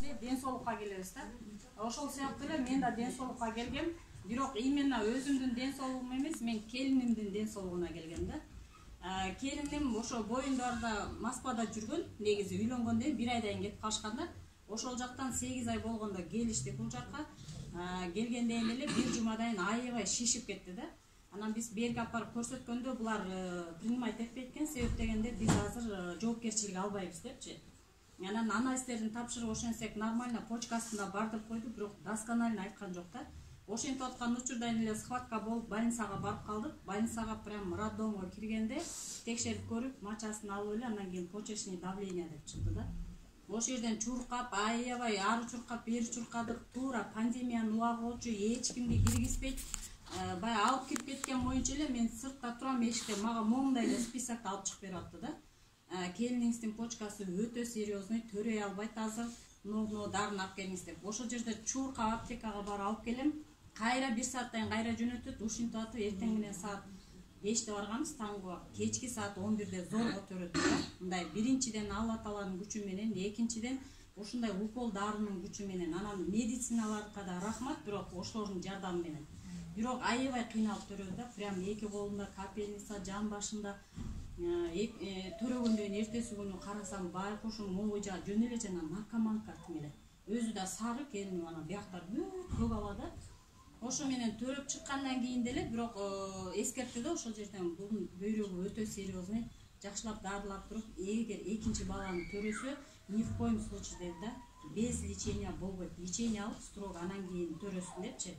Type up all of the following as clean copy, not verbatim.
бизде ден соолукка келебиз да. Ошол сыяктуу эле мен да ден соолукка келгем. Бирок именно өзүмдүн ден соолугум эмес, мен келинимдин ден соолугуна келгем да. Келиним ошо боюндарда Москвада жүргөн, негизи үйлөнгөндө 1 айдан кетип калышканда, ошол жактан 8 ай болгондо келишти бул жакка. Келгенден эле 1 жумадан аябай шишип кетти да. Анан биз берге апарып көрсөткөндө булар принимать этпейт экен, себеп дегенде биз азыр жоопкерчилик албайбыз депчи. Анан анализдерин тапшырып ошентсек нормально почкасына бардырып койду, бирок досконально айткан жок да. Ошентип аткан учурдан эле схватка болуп больницага барып калдык. Больницага прям роддомго киргенде текшерип көрүп, мачасын алып эле андан кийин почечный давление деп чыкты да. Ошол жерден чуркап, аябай ары чуркап, бери чуркадык, туура пандемиянын убагы болчу, эч кимди киргизбейт. Бая алып кирип кеткен боюнча эле мен сыртта турам эшикте, мага моңдай эле списокто алып чыгып берип атты да. Келиниңиздин почкасы өтө серьезный, төрөй албайт азыр, но дарын алып келиңиз деп. Ошол жерде чуркап аптекага барып алып келем. Кайра 1 сааттан кайра жөнөтөт, ушинтип атып эртең менен саат 5те барганбыз, таңгы убакыт, кечки саат 11де зорго төрөт да. Мындай биринчиден Алла Тааланын күчү менен, экинчиден ушундай укол дарынын күчү менен, анан медициналарга да рахмат, бирок ошолордун жардамы менен. Бирок аябай кыйналып төрөдү да, прям 2 колунда капельница, жан башында төрөгөндөн эртеси күнү карасам байкушум могуйжа жөн эле жана наркоманка тим эле. Өзү да сары, келиним анан бияктар көк ала да. Ошо менен төрөп чыккандан кийин деле, бирок эскертти да ошол жерден бунун бөйрөгү өтө серьезный, жакшылап дарылап туруп, эгер экинчи баланы төрөсө, ни в коем случае деди да, без лечения болбойт. Лечение алып строго анан кийин төрөсүн депчи.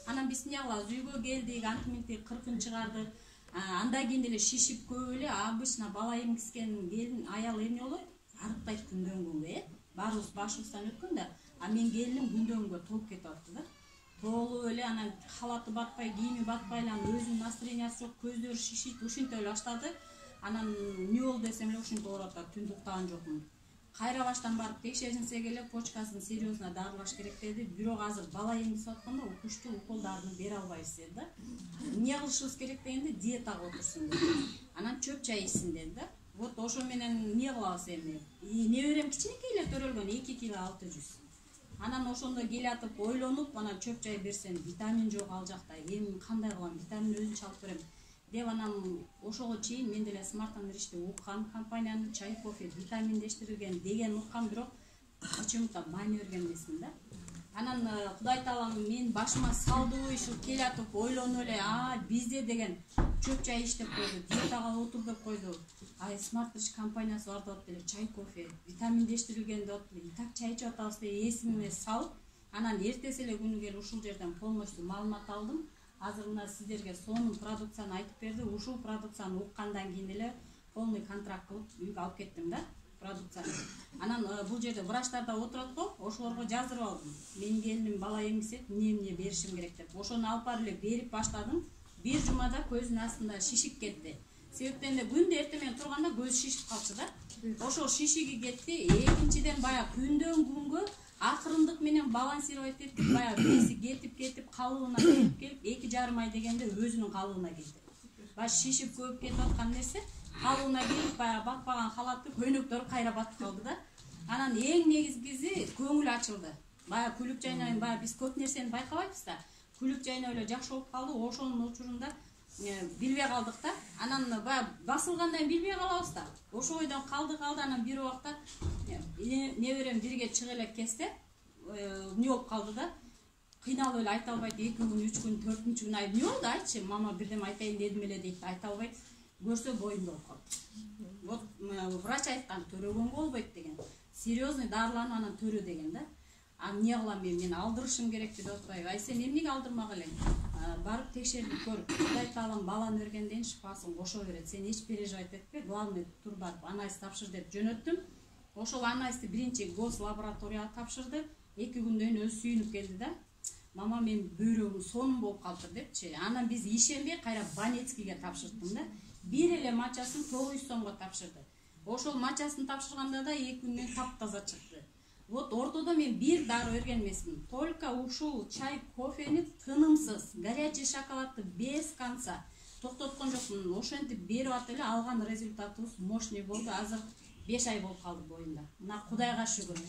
Анан биз эмне кылабыз, үйгө келдик, антиминти 40 чыгардык. Андан кийин деле шишип көп эле, обычно бала эмгискен келин аял эмне болот? Арыктайт күндөн күнгө, баарыбыз башыбыздан өткөн да. А мен келиним күндөн күнгө толуп кетип атты да. Толуп эле анан халаты батпай, кийими батпай эле, өзүнүн настроениясы жок, көздөрү шишийт, ушинтип эле баштады. Анан эмне болду десем эле ушинтип ооруп атат, түндү уктаган жокмун. Кайра баштан барып текшеринсек эле почкасын серьезно дарылаш керек деди. Бирок азыр бала эмгисип атканда укуштуу укол дарыны бере албайбыз деди да. Эмне кылышыбыз керек дегенде диетага отурсун деди. Анан чөп чай ичсин деди да. Вот ошо менен эмне кылабыз эми? Неберем кичинекей эле төрөлгөн 2 кг 600. Анан ошондо келатып ойлонуп, анан чөп чай берсем, витамин жок ал жакта. Эми кандай кылам? Витамин өзүнчө алып берем. Деп анан ошого чейин мен деле Smart & Rich'ти уккан, компаниянын чай, кофе витаминдештирилген деген уккан, бирок почему-то маани берген эмесмин да. Анан Кудай Таалам мен башыма салдыбы ушул келатып ойлонуп эле, бизде деген чөп чай ич деп койду, диетага отур деп койду. Smart & Rich компаниясы бар деп деле чай, кофе витаминдештирилген деп деле так чай ичип атабыз деп эсиме салып, анан эртеси эле күнү келип ушул жерден полностью маалымат алдым. Азыр мына сиздерге сонун продукцияны айтып берди. Ушул продукцияны уккандан кийин эле полный контракт кылып үйгө алып кеттим да продукцияны. Анан бул жерде врачтар да отурат го, ошолорго жаздырып алдым. Менин келиним бала эмгисет, эмне беришим керек деп. Ошону алып барып эле берип баштадым. 1 жумада көзүнүн астында шишип кетти. Себептен эле күндө эртең менен турганда көз шишип калчу да. Ошол шишиги кетти. Экинчиден бая күндөн күнгө акырындык менен балансировать эттик, бая бириси кетип калыбына келип 2,5 ай дегенде өзүнүн калыбына келди. Баш шишип көп кетип аткан нерсе калыбына келип, бая батпаган халаты көйнөктөрү кайра батып калды да. Анан эң негизгиси көңүл ачылды. Бая күлүп жайнайын, бая биз көп нерсени байкабайбыз да. Күлүп жайнап эле жакшы болуп калды. Ошонун учурунда билбей калдык да. Анан бая басылгандан билбей калабыз да. Ошо ойдон калды, анан бир убакта неберем бирге чыга эле кезде эмне болуп калды да. Кыйналып эле айта албайт, 2 күн, 3 күн, 4-күн ай эмне болду айтчы, мама бирдеме айтайын дедим эле дейт, айта албайт. Көрсө боюнда болуп калды. Вот врач айткан, төрөгөнгө болбойт деген. Серьезный дарыланып анан төрө деген да. Эмне кылам мен алдырышым керек деп отурайбы. Ай сен эмнеге алдырмак элең? Барып текшерип көр. Кудай Таалам баланы бергенден шифасын кошо берет. Сен эч переживать этпе. Главное тур барып анализ тапшыр деп жөнөттүм. Ошол анализди биринчи гос лабораторияга тапшырды. 2 күндөн өзү сүйүнүп келди да. Мама мен бөйрөгүм сонун болуп калды депчи. Анан биз ишенбей кайра Банецкийге тапшырдым да. Бир эле мачасын 900 сомго тапшырды. Ошол мачасын тапшырганда да 2 күндөн таптаза чыкты. Вот ортодо мен бир дары берген эмесмин. Только ушул чай, кофени тынымсыз, горячий шоколадты без конца токтоткон жокмун. Ошентип берип атып эле алган результатыбыз мощный болду. Азыр 5 ай болуп калды боюнда. Мына Кудайга шүгүр.